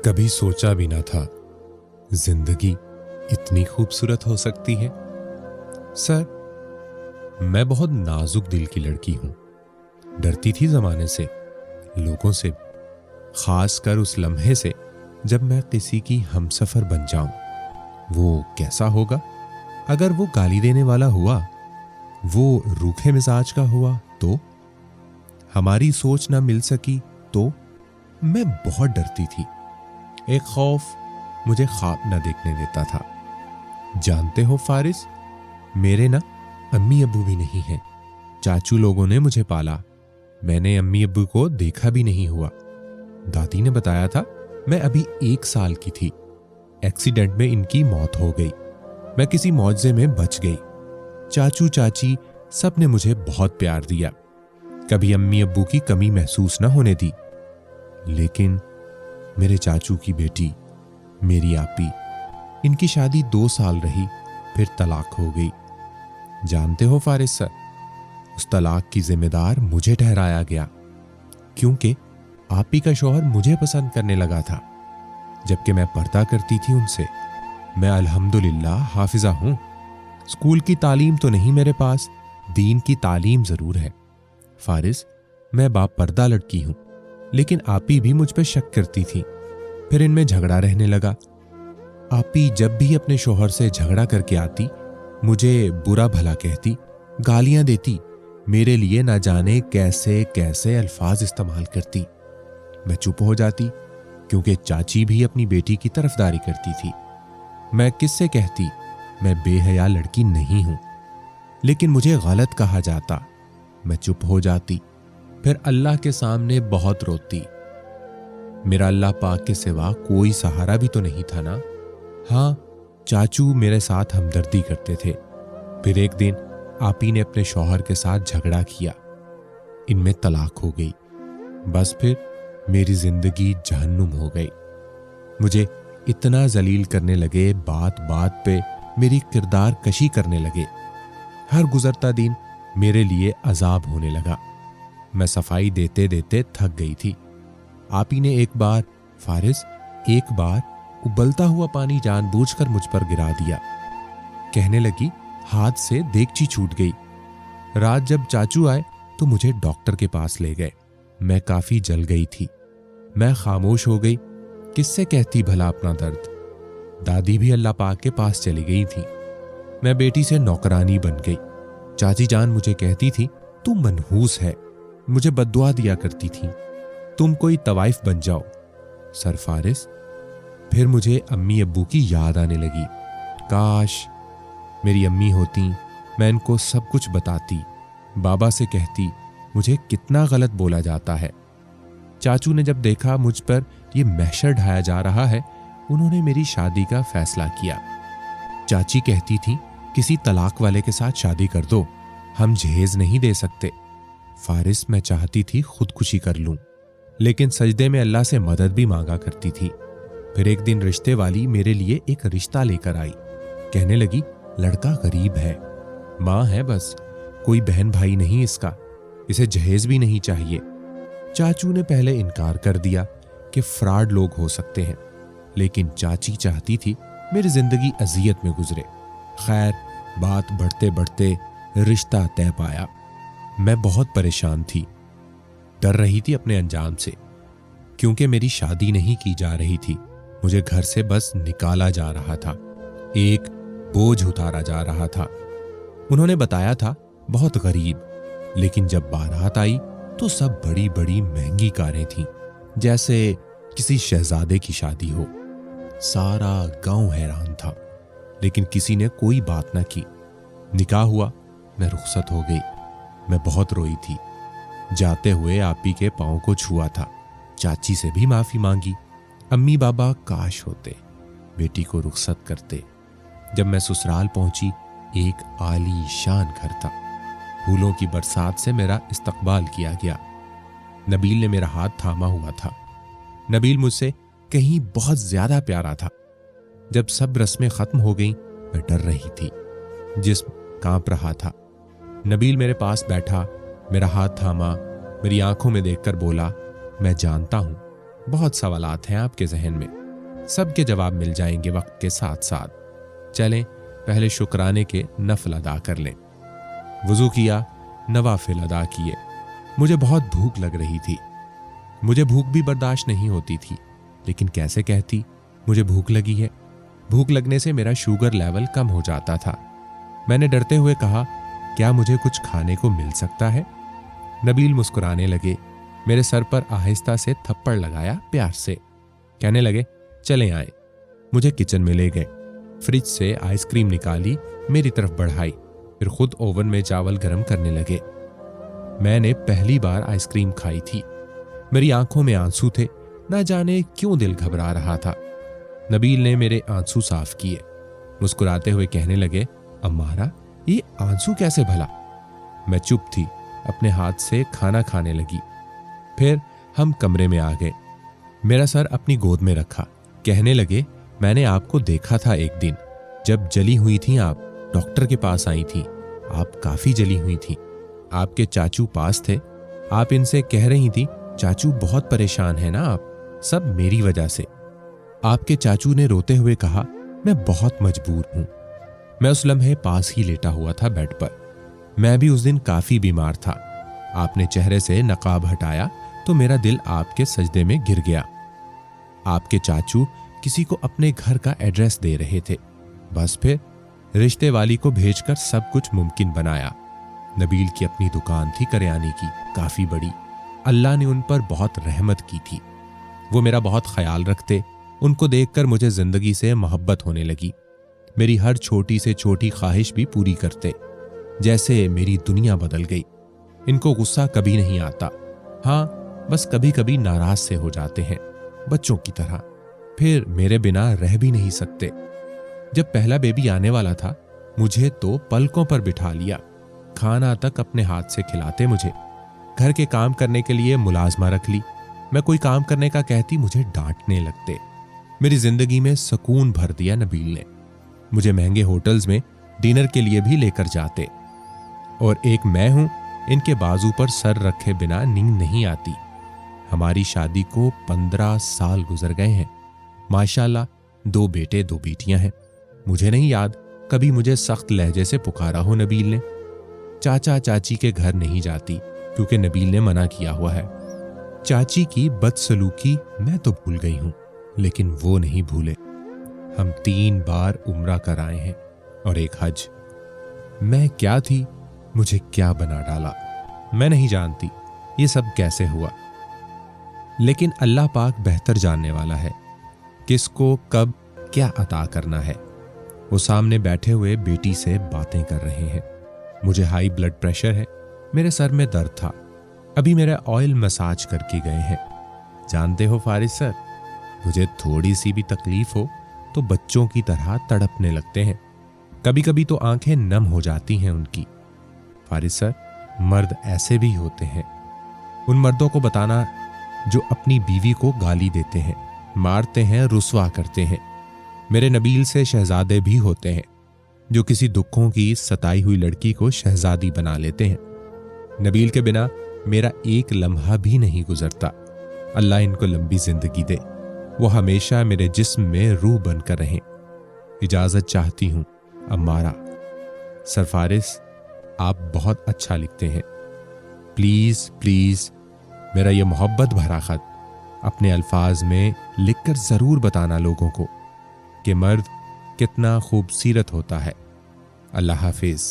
कभी सोचा भी ना था जिंदगी इतनी खूबसूरत हो सकती है। सर, मैं बहुत नाजुक दिल की लड़की हूं। डरती थी जमाने से, लोगों से, खासकर उस लम्हे से जब मैं किसी की हमसफर बन जाऊं। वो कैसा होगा? अगर वो गाली देने वाला हुआ, वो रूखे मिजाज का हुआ तो? हमारी सोच ना मिल सकी तो? मैं बहुत डरती थी। एक खौफ मुझे ख्वाब न देखने देता था। जानते हो फारिस, मेरे ना अम्मी अब्बू भी नहीं हैं। चाचू लोगों ने मुझे पाला। मैंने अम्मी अब्बू को देखा भी नहीं हुआ। दादी ने बताया था मैं अभी 1 साल की थी। एक्सीडेंट में इनकी मौत हो गई। मैं किसी मुआवजे में बच गई। चाचू चाची सब ने मुझे बहुत प्यार दिया, कभी अम्मी अब्बू की कमी महसूस न होने दी। लेकिन मेरे चाचू की बेटी, मेरी आपी, इनकी शादी 2 साल रही, फिर तलाक हो गई। जानते हो फारिस सर, उस तलाक की जिम्मेदार मुझे ठहराया गया, क्योंकि आपी का शौहर मुझे पसंद करने लगा था, जबकि मैं पर्दा करती थी उनसे। मैं अल्हम्दुलिल्लाह हाफिजा हूं। स्कूल की तालीम तो नहीं मेरे पास, दीन की तालीम जरूर है। फारिस, मैं बापर्दा लड़की हूं, लेकिन आपी भी मुझ पर शक करती थी। फिर इनमें झगड़ा रहने लगा। आपी जब भी अपने शौहर से झगड़ा करके आती, मुझे बुरा भला कहती, गालियां देती, मेरे लिए ना जाने कैसे कैसे अल्फाज इस्तेमाल करती। मैं चुप हो जाती, क्योंकि चाची भी अपनी बेटी की तरफदारी करती थी। मैं किससे कहती मैं बेहया लड़की नहीं हूं, लेकिन मुझे गलत कहा जाता। मैं चुप हो जाती, फिर अल्लाह के सामने बहुत रोती। मेरा अल्लाह पाक के सिवा कोई सहारा भी तो नहीं था ना। हाँ, चाचू मेरे साथ हमदर्दी करते थे। फिर एक दिन आपी ने अपने शौहर के साथ झगड़ा किया, इनमें तलाक हो गई। बस फिर मेरी जिंदगी जहन्नुम हो गई। मुझे इतना जलील करने लगे, बात बात पे मेरी किरदार कशी करने लगे। हर गुजरता दिन मेरे लिए अजाब होने लगा। मैं सफाई देते देते थक गई थी। आपी ने एक बार, फारिस, एक बार उबलता हुआ पानी जानबूझकर मुझ पर गिरा दिया। कहने लगी हाथ से देगची छूट गई। रात जब चाचू आए तो मुझे डॉक्टर के पास ले गए। मैं काफी जल गई थी। मैं खामोश हो गई। किससे कहती भला अपना दर्द? दादी भी अल्लाह पाक के पास चली गई थी। मैं बेटी से नौकरानी बन गई। चाची जान मुझे कहती थी तू मनहूस है, मुझे बद्दुआ दिया करती थी, तुम कोई तवाइफ बन जाओ। सर फारिस, फिर मुझे अम्मी अब्बू की याद आने लगी। काश मेरी अम्मी होती, मैं इनको सब कुछ बताती, बाबा से कहती मुझे कितना गलत बोला जाता है। चाचू ने जब देखा मुझ पर यह महशर ढाया जा रहा है, उन्होंने मेरी शादी का फैसला किया। चाची कहती थी किसी तलाक वाले के साथ शादी कर दो, हम जहेज नहीं दे सकते। फारिस, मैं चाहती थी खुदकुशी कर लूं, लेकिन सजदे में अल्लाह से मदद भी मांगा करती थी। फिर एक दिन रिश्ते वाली मेरे लिए एक रिश्ता लेकर आई। कहने लगी लड़का गरीब है, माँ है बस, कोई बहन भाई नहीं इसका, इसे जहेज भी नहीं चाहिए। चाचू ने पहले इनकार कर दिया कि फ्रॉड लोग हो सकते हैं, लेकिन चाची चाहती थी मेरी जिंदगी अजियत में गुजरे। खैर, बात बढ़ते बढ़ते रिश्ता तय पाया। मैं बहुत परेशान थी, डर रही थी अपने अंजाम से, क्योंकि मेरी शादी नहीं की जा रही थी। मुझे घर से बस निकाला जा रहा था, एक बोझ उतारा जा रहा था। उन्होंने बताया था बहुत गरीब, लेकिन जब बारात आई तो सब बड़ी बड़ी महंगी कारें थीं, जैसे किसी शहजादे की शादी हो। सारा गांव हैरान था, लेकिन किसी ने कोई बात न की। निकाह हुआ, मैं रुखसत हो गई। मैं बहुत रोई थी। जाते हुए आपी के पांव को छुआ था। चाची से भी माफी मांगी। अम्मी बाबा काश होते, बेटी को रुखसत करते। जब मैं ससुराल पहुंची, एक आलीशान घर था। फूलों की बरसात से मेरा इस्तकबाल किया गया। नबील ने मेरा हाथ थामा हुआ था। नबील मुझसे कहीं बहुत ज्यादा प्यारा था। जब सब रस्में खत्म हो गईं, मैं डर रही थी, जिस्म कांप रहा था। नबील मेरे पास बैठा, मेरा हाथ थामा, मेरी आंखों में देखकर बोला, मैं जानता हूं बहुत सवालात हैं आपके जहन में, सबके जवाब मिल जाएंगे वक्त के साथ साथ। चलें पहले शुक्राने के नफल अदा कर लें। वुजू किया, नवाफिल अदा किए। मुझे बहुत भूख लग रही थी। मुझे भूख भी बर्दाश्त नहीं होती थी, लेकिन कैसे कहती मुझे भूख लगी है। भूख लगने से मेरा शुगर लेवल कम हो जाता था। मैंने डरते हुए कहा, क्या मुझे कुछ खाने को मिल सकता है? नबील मुस्कुराने लगे, मेरे सर पर आहिस्ता से थप्पड़ लगाया प्यार से। कहने लगे, चले आए। मुझे किचन में ले गए। फ्रिज से आइसक्रीम निकाली, मेरी तरफ बढ़ाई, फिर खुद ओवन में चावल गर्म करने लगे। मैंने पहली बार आइसक्रीम खाई थी। मेरी आंखों में आंसू थे, ना जाने क्यों दिल घबरा रहा था। नबील ने मेरे आंसू साफ किए, मुस्कुराते हुए कहने लगे, अम्मारा ये आंसू कैसे भला? मैं चुप थी, अपने हाथ से खाना खाने लगी। फिर हम कमरे में आ गए। मेरा सर अपनी गोद में रखा, कहने लगे, मैंने आपको देखा था एक दिन, जब जली हुई थी आप डॉक्टर के पास आई थी। आप काफी जली हुई थी। आपके चाचू पास थे। आप इनसे कह रही थी, चाचू बहुत परेशान है ना आप, सब मेरी वजह से। आपके चाचू ने रोते हुए कहा, मैं बहुत मजबूर हूं। मैं उस लम्हे पास ही लेटा हुआ था बेड पर। मैं भी उस दिन काफी बीमार था। आपने चेहरे से नकाब हटाया तो मेरा दिल आपके सजदे में गिर गया। आपके चाचू किसी को अपने घर का एड्रेस दे रहे थे। बस फिर रिश्ते वाली को भेजकर सब कुछ मुमकिन बनाया। नबील की अपनी दुकान थी करियाने की, काफी बड़ी। अल्लाह ने उन पर बहुत रहमत की थी। वो मेरा बहुत ख्याल रखते। उनको देखकर मुझे जिंदगी से मोहब्बत होने लगी। मेरी हर छोटी से छोटी ख्वाहिश भी पूरी करते। जैसे मेरी दुनिया बदल गई। इनको गुस्सा कभी नहीं आता। हाँ, बस कभी कभी नाराज से हो जाते हैं, बच्चों की तरह। फिर मेरे बिना रह भी नहीं सकते। जब पहला बेबी आने वाला था, मुझे तो पलकों पर बिठा लिया। खाना तक अपने हाथ से खिलाते मुझे। घर के काम करने के लिए मुलाजमा रख ली। मैं कोई काम करने का कहती, मुझे डांटने लगते। मेरी जिंदगी में सुकून भर दिया नबील ने। मुझे महंगे होटल्स में डिनर के लिए भी लेकर जाते। और एक मैं हूं, इनके बाजू पर सर रखे बिना नींद नहीं आती। हमारी शादी को 15 साल गुजर गए हैं। माशाल्लाह 2 बेटे 2 बेटियां हैं। मुझे नहीं याद कभी मुझे सख्त लहजे से पुकारा हो नबील ने। चाचा चाची के घर नहीं जाती, क्योंकि नबील ने मना किया हुआ है। चाची की बदसलूकी मैं तो भूल गई हूं, लेकिन वो नहीं भूले। हम 3 बार उम्रा कर आए हैं और एक हज। मैं क्या थी, मुझे क्या बना डाला, मैं नहीं जानती ये सब कैसे हुआ। लेकिन अल्लाह पाक बेहतर जानने वाला है, किसको कब क्या अता करना है। वो सामने बैठे हुए बेटी से बातें कर रहे हैं। मुझे हाई ब्लड प्रेशर है, मेरे सर में दर्द था। अभी मेरा ऑयल मसाज करके गए हैं। जानते हो फारिस सर, मुझे थोड़ी सी भी तकलीफ हो तो बच्चों की तरह तड़पने लगते हैं। कभी कभी तो आंखें नम हो जाती हैं उनकी। फारिस सर, मर्द ऐसे भी होते हैं। उन मर्दों को बताना जो अपनी बीवी को गाली देते हैं, मारते हैं, रुसवा करते हैं। मेरे नबील से शहजादे भी होते हैं, जो किसी दुखों की सताई हुई लड़की को शहजादी बना लेते हैं। नबील के बिना मेरा एक लम्हा भी नहीं गुजरता। अल्लाह इनको लंबी जिंदगी दे। वो हमेशा मेरे जिस्म में रूह बनकर रहें। इजाजत चाहती हूं अम्मारा। सर फारिस, आप बहुत अच्छा लिखते हैं। प्लीज प्लीज मेरा ये मोहब्बत भरा खत अपने अल्फाज में लिखकर जरूर बताना लोगों को कि मर्द कितना खूबसूरत होता है। अल्लाह हाफिज।